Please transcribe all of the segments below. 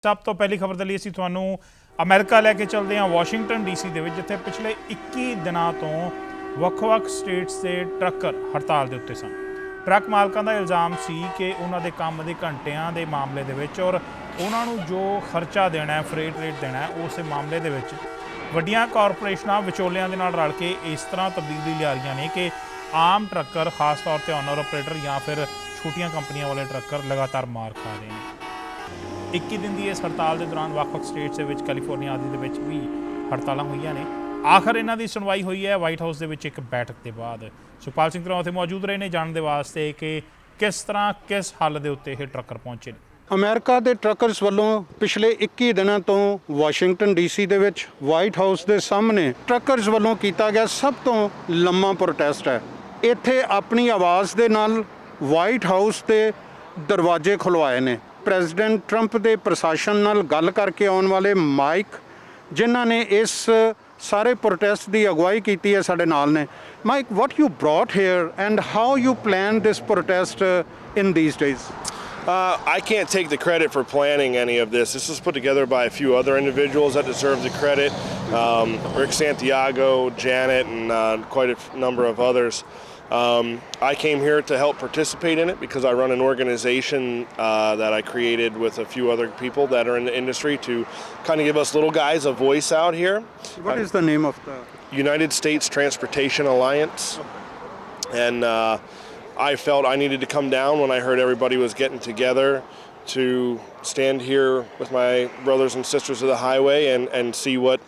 ਸਭ ਤੋਂ ਪਹਿਲੀ ਖਬਰ ਦੇ ਲਈ ਅਸੀਂ ਤੁਹਾਨੂੰ ਅਮਰੀਕਾ ਲੈ ਕੇ ਚੱਲਦੇ ਹਾਂ ਵਾਸ਼ਿੰਗਟਨ ਡੀਸੀ ਦੇ ਵਿੱਚ, ਜਿੱਥੇ ਪਿਛਲੇ 21 ਦਿਨਾਂ ਤੋਂ ਵੱਖ-ਵੱਖ ਸਟੇਟਸ ਦੇ ਟਰੱਕਰ ਹੜਤਾਲ ਦੇ ਉੱਤੇ ਸਨ। ਟਰੱਕ ਮਾਲਕਾਂ ਦਾ ਇਲਜ਼ਾਮ ਸੀ ਕਿ ਉਹਨਾਂ ਦੇ ਕੰਮ ਦੇ ਘੰਟਿਆਂ ਦੇ ਮਾਮਲੇ ਦੇ ਵਿੱਚ ਔਰ ਉਹਨਾਂ ਨੂੰ ਜੋ ਖਰਚਾ ਦੇਣਾ ਹੈ, ਫਰੇਟ ਰੇਟ ਦੇਣਾ ਹੈ, ਉਸ ਮਾਮਲੇ ਦੇ ਵਿੱਚ ਵੱਡੀਆਂ ਕਾਰਪੋਰੇਸ਼ਨਾਂ ਵਿਚੋਲਿਆਂ ਦੇ ਨਾਲ ਰਲ ਕੇ ਇਸ ਤਰ੍ਹਾਂ ਤਬਦੀਲੀ ਲਿਆ ਰਹੀਆਂ ਨੇ ਕਿ ਆਮ ਟਰੱਕਰ, ਖਾਸ ਤੌਰ ਤੇ ਓਨਰ ਆਪਰੇਟਰ ਜਾਂ ਫਿਰ ਛੋਟੀਆਂ ਕੰਪਨੀਆਂ ਵਾਲੇ ਟਰੱਕਰ ਲਗਾਤਾਰ ਮਾਰ ਖਾ ਰਹੇ ਨੇ। 21 ਦਿਨ ਦੀ ਇਸ ਹੜਤਾਲ ਦੇ ਦੌਰਾਨ ਵੱਖ-ਵੱਖ ਸਟੇਟਸ ਦੇ ਵਿੱਚ, ਕੈਲੀਫੋਰਨੀਆ ਆਦਿ ਦੇ ਵਿੱਚ ਵੀ ਹੜਤਾਲਾਂ ਹੋਈਆਂ ਨੇ। ਆਖਰ ਇਹਨਾਂ ਦੀ ਸੁਣਵਾਈ ਹੋਈ ਹੈ ਵਾਈਟ ਹਾਊਸ ਦੇ ਵਿੱਚ ਇੱਕ ਬੈਠਕ ਦੇ ਬਾਅਦ। ਸੁਖਪਾਲ ਸਿੰਘ ਉੱਥੇ ਮੌਜੂਦ ਰਹੇ ਨੇ ਜਾਣਨ ਦੇ ਵਾਸਤੇ ਕਿ ਕਿਸ ਤਰ੍ਹਾਂ, ਕਿਸ ਹੱਲ ਦੇ ਉੱਤੇ ਇਹ ਟਰੱਕਰ ਪਹੁੰਚੇ ਨੇ। ਅਮਰੀਕਾ ਦੇ ਟਰੱਕਰਸ ਵੱਲੋਂ ਪਿਛਲੇ 21 ਦਿਨਾਂ ਤੋਂ ਵਾਸ਼ਿੰਗਟਨ ਡੀਸੀ ਦੇ ਵਿੱਚ ਵਾਈਟ ਹਾਊਸ ਦੇ ਸਾਹਮਣੇ ਟਰੱਕਰਸ ਵੱਲੋਂ ਕੀਤਾ ਗਿਆ ਸਭ ਤੋਂ ਲੰਮਾ ਪ੍ਰੋਟੈਸਟ ਹੈ। ਇੱਥੇ ਆਪਣੀ ਆਵਾਜ਼ ਦੇ ਨਾਲ ਵਾਈਟ ਹਾਊਸ ਦੇ ਦਰਵਾਜ਼ੇ ਖੁਲਵਾਏ ਨੇ। ਪ੍ਰੈਜ਼ੀਡੈਂਟ ਟਰੰਪ ਦੇ ਪ੍ਰਸ਼ਾਸਨ ਨਾਲ ਗੱਲ ਕਰਕੇ ਆਉਣ ਵਾਲੇ ਮਾਈਕ, ਜਿਨ੍ਹਾਂ ਨੇ ਇਸ ਸਾਰੇ ਪ੍ਰੋਟੈਸਟ ਦੀ ਅਗਵਾਈ ਕੀਤੀ ਹੈ, ਸਾਡੇ ਨਾਲ ਨੇ। Mike, what you brought here and how you planned this protest in these days? I can't take the credit for planning any of this. This was put together by a few other individuals that deserve the credit. Rick Santiago, Janet, and quite a number of others. I came here to help participate in it because I run an organization that I created with a few other people that are in the industry to kind of give us little guys a voice out here. What is the name of the... United States Transportation Alliance. And I felt I needed to come down when I heard everybody was getting together to stand here with my brothers and sisters of the highway and see what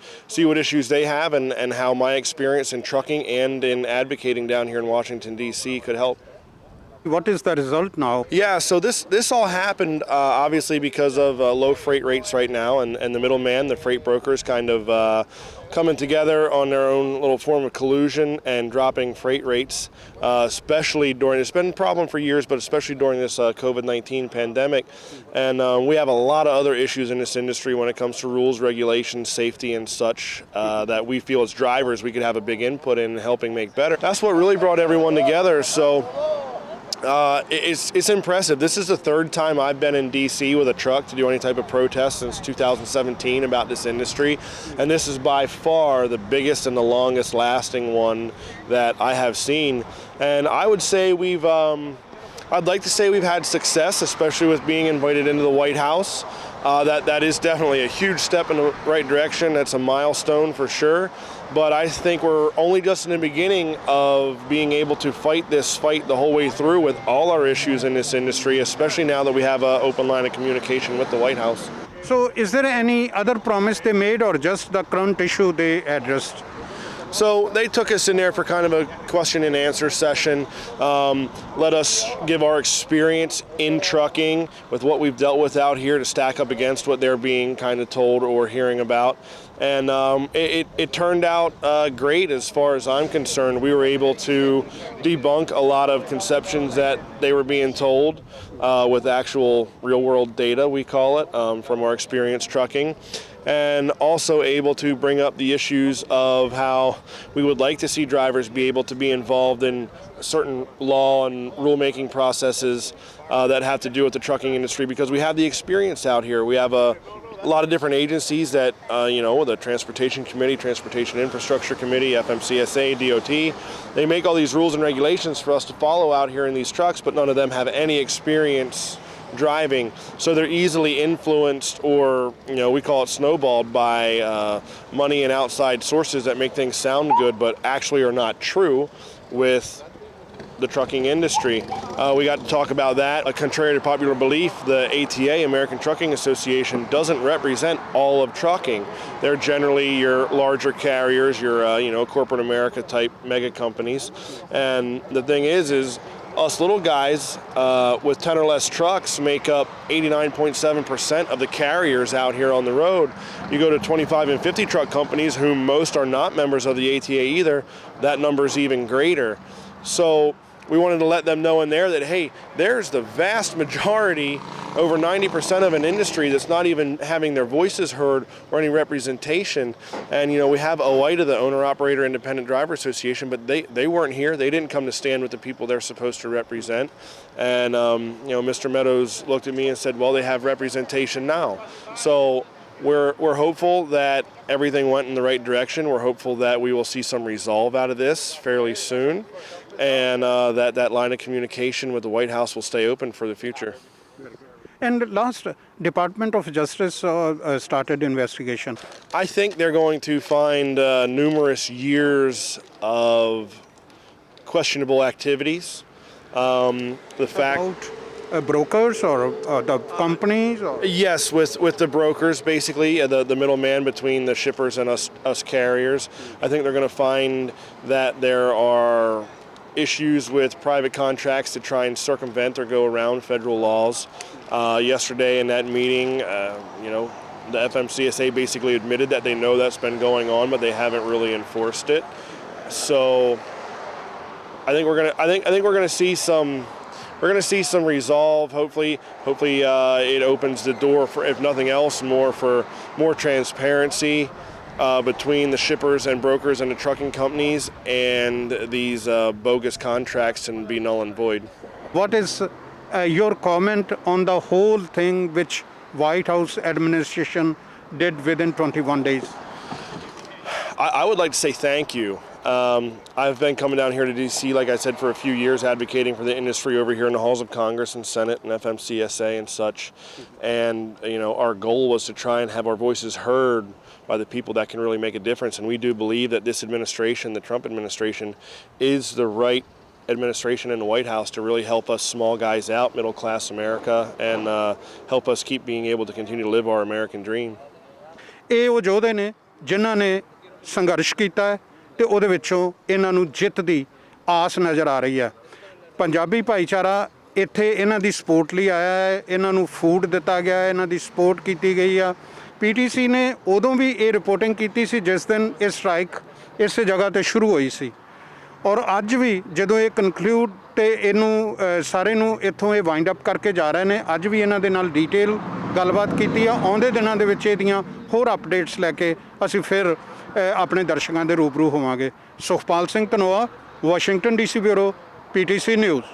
issues they have and how my experience in trucking and in advocating down here in Washington, D.C. could help. What is the result now? Yeah, so this all happened obviously because of low freight rates right now, and the middleman, the freight brokers, kind of coming together on their own little form of collusion and dropping freight rates, especially during, it's been a problem for years, but especially during this COVID-19 pandemic. And we have a lot of other issues in this industry when it comes to rules, regulations, safety, and such that we feel as drivers we could have a big input in helping make better. That's what really brought everyone together. So it's impressive. This is the third time I've been in D.C. with a truck to do any type of protest since 2017 about this industry, and this is by far the biggest and the longest lasting one that I have seen. And I would say I'd like to say we've had success, especially with being invited into the White House. That is definitely a huge step in the right direction. That's a milestone for sure. But I think we're only just in the beginning of being able to fight this fight the whole way through with all our issues in this industry, especially now that we have an open line of communication with the White House. So is there any other promise they made or just the current issue they addressed? So they took us in there for kind of a question and answer session, let us give our experience in trucking with what we've dealt with out here to stack up against what they're being kind of told or hearing about. And it turned out great as far as I'm concerned. We were able to debunk a lot of conceptions that they were being told with actual real world data, we call it, from our experience trucking. And also able to bring up the issues of how we would like to see drivers be able to be involved in certain law and rulemaking processes that have to do with the trucking industry, because we have the experience out here. We have a lot of different agencies that, the Transportation Committee, Transportation Infrastructure Committee, FMCSA, DOT, they make all these rules and regulations for us to follow out here in these trucks, but none of them have any experience driving, so they're easily influenced or we call it snowballed by money and outside sources that make things sound good but actually are not true with the trucking industry. We got to talk about that. Contrary to popular belief, the ATA, American Trucking Association, doesn't represent all of trucking. They're generally your larger carriers, your corporate America type mega companies. And the thing is us little guys with 10 or less trucks make up 89.7% of the carriers out here on the road. You go to 25 and 50 truck companies, whom most are not members of the ATA either, that number is even greater. So we wanted to let them know in there that, hey, there's the vast majority, over 90% of an industry that's not even having their voices heard or any representation. And, we have OIDA, the Owner-Operator Independent Driver Association, but they weren't here. They didn't come to stand with the people they're supposed to represent. And, Mr. Meadows looked at me and said, well, they have representation now. So we're hopeful that everything went in the right direction. We're hopeful that we will see some resolve out of this fairly soon, and that line of communication with the White House will stay open for the future. And last, Department of Justice started investigation. I think they're going to find numerous years of questionable activities. The fact. About brokers or the companies? Or? Yes, with the brokers, basically, the middleman between the shippers and us carriers. I think they're going to find that there are issues with private contracts to try and circumvent or go around federal laws. Yesterday in that meeting, the FMCSA basically admitted that they know that's been going on, but they haven't really enforced it. So I think we're gonna see some. We're going to see some resolve. Hopefully, it opens the door for, if nothing else, for more transparency between the shippers and brokers and the trucking companies, and these bogus contracts can be null and void. What is your comment on the whole thing which White House administration did within 21 days? I would like to say thank you. I've been coming down here to D.C., like I said, for a few years, advocating for the industry over here in the halls of Congress and Senate and FMCSA and such. And, our goal was to try and have our voices heard by the people that can really make a difference. And we do believe that this administration, the Trump administration, is the right administration in the White House to really help us small guys out, middle-class America, and help us keep being able to continue to live our American dream. ਇਹ ਉਹ ਯੋਧੇ ਨੇ ਜਿਨ੍ਹਾਂ ਨੇ ਸੰਘਰਸ਼ ਕੀਤਾ ਹੈ ਤੇ ਉਹਦੇ ਵਿੱਚੋਂ ਇਹਨਾਂ ਨੂੰ ਜਿੱਤ ਦੀ ਆਸ ਨਜ਼ਰ ਆ ਰਹੀ ਹੈ। ਪੰਜਾਬੀ ਭਾਈਚਾਰਾ ਇੱਥੇ ਇਹਨਾਂ ਦੀ ਸਪੋਰਟ ਲਈ ਆਇਆ ਹੈ, ਇਹਨਾਂ ਨੂੰ ਫੂਡ ਦਿੱਤਾ ਗਿਆ ਹੈ, ਇਹਨਾਂ ਦੀ ਸਪੋਰਟ ਕੀਤੀ ਗਈ ਆ। PTC ਨੇ ਉਦੋਂ ਵੀ ਇਹ ਰਿਪੋਰਟਿੰਗ ਕੀਤੀ ਸੀ ਜਿਸ ਦਿਨ ਇਹ ਸਟ੍ਰਾਈਕ ਇਸੇ ਜਗ੍ਹਾ ਤੇ ਸ਼ੁਰੂ ਹੋਈ ਸੀ, ਔਰ ਅੱਜ ਵੀ ਜਦੋਂ ਇਹ ਕਨਕਲੂਡ ਤੇ ਇਹਨੂੰ ਸਾਰੇ ਨੂੰ ਇੱਥੋਂ ਇਹ ਵਾਈਂਡ ਅਪ ਕਰਕੇ ਜਾ ਰਹੇ ਨੇ, ਅੱਜ ਵੀ ਇਹਨਾਂ ਦੇ ਨਾਲ ਡੀਟੇਲ ਗੱਲਬਾਤ ਕੀਤੀ ਆ। ਆਉਂਦੇ ਦਿਨਾਂ ਦੇ ਵਿੱਚ ਇਹਦੀਆਂ ਹੋਰ ਅਪਡੇਟਸ ਲੈ ਕੇ ਅਸੀਂ ਫਿਰ ਆਪਣੇ ਦਰਸ਼ਕਾਂ ਦੇ ਰੂਬਰੂ ਹੋਵਾਂਗੇ। Sukhpal Singh Dhanoa, Washington DC bureau, PTC news.